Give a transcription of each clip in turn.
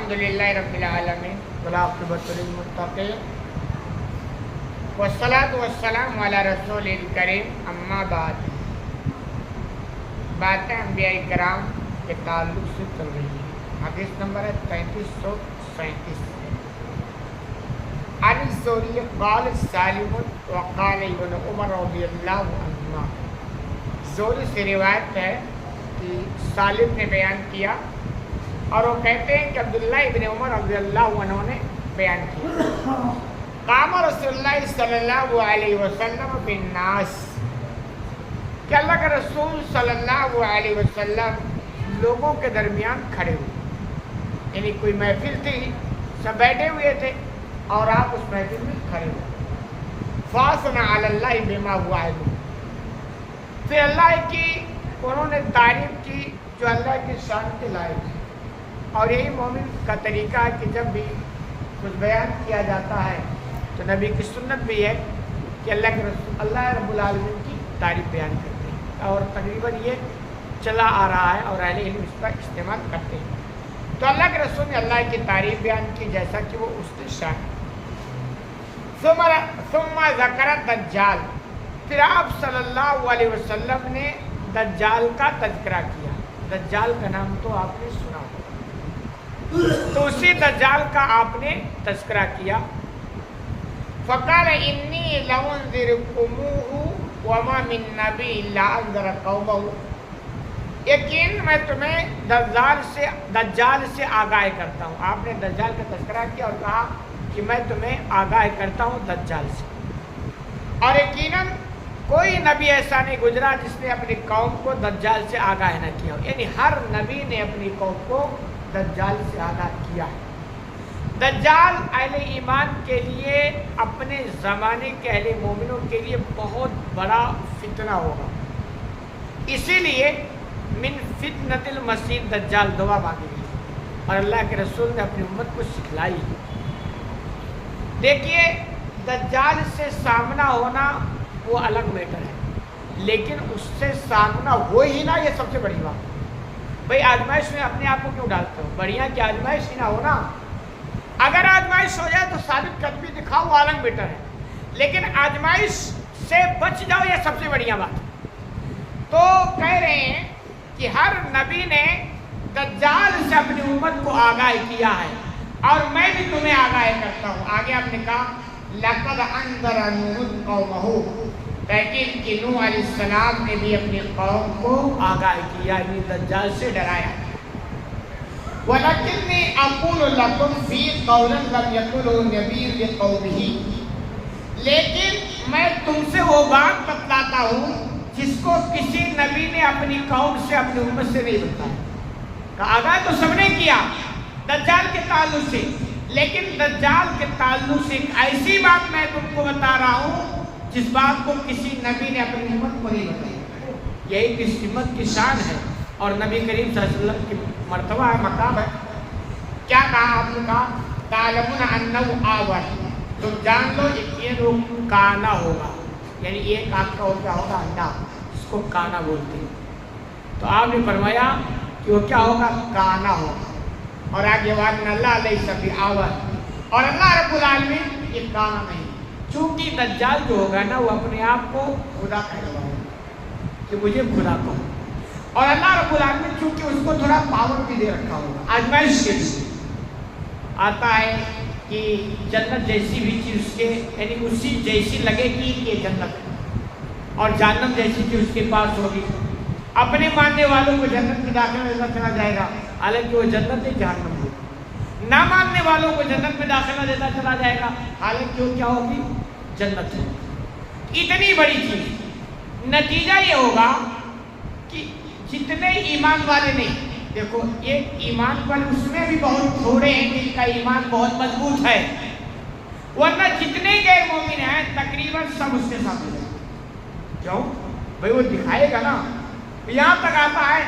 الحمدللہ رب العالمین والعاقبۃ للمتقین والصلاۃ والسلام علی رسول الکریم اما بعد۔ باتیں انبیاء کرام کے تعلق سے چل رہی ہیں۔ حدیث نمبر ہے 3537۔ عن الزہری قال سالم وقال ابن عمر رضی اللہ عنہما، زہری سے روایت ہے کہ سالم نے بیان کیا اور وہ کہتے ہیں کہ عبداللہ ابن عمر رضی اللہ عنہ نے بیان کیا، قام رسول اللہ صلی اللہ علیہ وسلم بالناس، کہ اللہ کے رسول صلی اللہ علیہ وسلم لوگوں کے درمیان کھڑے ہوئے، یعنی کوئی محفل تھی، سب بیٹھے ہوئے تھے اور آپ اس محفل میں کھڑے ہوئے۔ فاثنى علی اللہ بما هو اہل، پھر اللہ کی انہوں نے تعریف کی جو اللہ کی شان کے لائق ہے۔ اور یہی مومن کا طریقہ ہے کہ جب بھی کچھ بیان کیا جاتا ہے تو نبی کی سنت بھی ہے کہ اللہ کے رسول اللہ رب العالمین کی تعریف بیان کرتے ہیں، اور تقریباً یہ چلا آ رہا ہے اور اہل علم اس کا استعمال کرتے ہیں۔ تو اللہ کے رسول نے اللہ کی تعریف بیان کی جیسا کہ وہ اس کی شان ہے۔ ثم ذکر دجال، پھر آپ صلی اللہ علیہ وسلم نے دجال کا تذکرہ کیا۔ دجال کا نام تو آپ نے سنا ہوگا، تو اسی دجال کا آپ نے تذکرہ کیا۔ فقال انی لانذرکموہ وما من نبی الا انذر قومہ، یقین میں تمہیں دجال سے آگاہ کرتا ہوں۔ آپ نے دجال کا تذکرہ کیا اور کہا کہ میں تمہیں آگاہ کرتا ہوں دجال سے، اور یقیناً کوئی نبی ایسا نہیں گزرا جس نے اپنی قوم کو دجال سے آگاہ نہ کیا ہو، یعنی ہر نبی نے اپنی قوم کو دجال سے آگاہ کیا ہے۔ دجال اہل ایمان کے لیے، اپنے زمانے کے اہل مومنوں کے لیے بہت بڑا فتنہ ہوگا، اسی لیے من فتنۃ المسیح دجال دعا مانگی گئی اور اللہ کے رسول نے اپنی امت کو سکھلائی۔ دیکھیے، دجال سے سامنا ہونا وہ الگ میٹر ہے، لیکن اس سے سامنا ہو ہی نہ، یہ سب سے بڑی بات۔ بھئی آزمائش میں اپنے آپ کو کیوں ڈالتے ہو؟ بڑھیا کہ آزمائش ہی نہ ہونا۔ اگر آزمائش ہو جائے تو ثابت قدمی دکھاؤ، وہ الگ میٹر ہے، لیکن آزمائش سے بچ جاؤ، یہ سب سے بڑھیا بات ہے۔ تو کہہ رہے ہیں کہ ہر نبی نے دجال سے اپنی امت کو آگاہ کیا ہے، اور میں بھی تمہیں آگاہ کرتا ہوں۔ آگے آپ نے کہا لَقَدْ أَنذَرَ نُوحٌ قَوْمَهُ، تحقیق کہ نوح علیہ السلام نے بھی اپنی قوم کو آگاہ کیا، یعنی دجال سے ڈرایا۔ وَلَكِنِّي أَقُولُ لَكُمْ فِي قَوْلًا لَمْ يَقُلْهُ نَبِيٌّ لِقَوْمِهِ، لیکن میں تم سے وہ بات بتلاتا ہوں جس کو کسی نبی نے اپنی قوم سے، اپنی امت سے نہیں بتایا۔ کہ آگاہ تو سب نے کیا دجال کے تعلق سے، لیکن دجال کے تعلق سے ایک ایسی بات میں تم کو بتا رہا ہوں جس بات کو کسی نبی نے اپنی امت کو نہیں بتایا۔ یہی کس امت کی شان ہے اور نبی کریم صلی اللہ علیہ وسلم کی مرتبہ ہے، مقام ہے۔ کیا کہا آپ نے؟ کہا تعلمون انہ آور، تم جان لو یہ لوگ کانا ہوگا، یعنی ایک آنکھ کا کیا ہوگا؟ انڈا، اس کو کانا بولتے ہیں۔ تو آپ نے فرمایا کہ وہ کیا ہوگا؟ کانا ہوگا۔ اور آگے وعدنا اللہ علیہ سبی آور، اور اللہ رب العالمین یہ کانا نہیں، چونکہ دجال جو ہوگا نا وہ اپنے آپ کو خدا کہلوا ہوگا کہ مجھے خدا کہو، اور اللہ رب العالمین چونکہ اس کو تھوڑا پاور بھی دے رکھا ہوگا آزمائش کے لیے۔ آتا ہے کہ جنت جیسی بھی چیز اس کے، یعنی اسی جیسی لگے گی کہ جنت ہے، اور جہنم جیسی چیز اس کے پاس ہوگی۔ اپنے ماننے والوں کو جنت میں داخلہ دیتا چلا جائے گا، حالانکہ وہ جنت ہے جہنم ہوگی۔ نہ ماننے والوں کو جنت میں داخلہ دیتا چلا جائے گا، حالانکہ وہ کیا ہوگی؟ جنت ہے۔ اتنی بڑی چیز، نتیجہ یہ ہوگا کہ جتنے ایمان والے نہیں، دیکھو ایک ایمان والے اس میں بھی بہت تھوڑے ہیں جن کا ایمان بہت مضبوط ہے، ورنہ جتنے غیر مومن ہیں تقریباً سب اس کے ساتھ ہیں۔ کیوں؟ بھئی وہ دکھائے گا نا۔ یہاں تک آتا ہے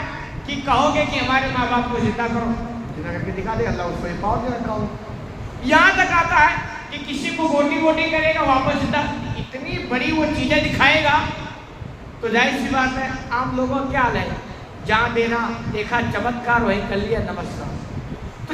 کہ کہو گے کہ ہمارے ماں باپ کو زندہ کرو، زندہ کر کے دکھا دے، اللہ اس کو پاور دے رکھا ہو۔ یہاں تک آتا ہے کہ کسی کو گوٹی کرے گا واپس زندہ، اتنی بڑی وہ چیزیں دکھائے گا تو ظاہر سی بات ہے عام لوگوں کا کیا حال ہے؟ جہاں دینا دیکھا چمتکار وہیں کر لیا نمسکار۔ تو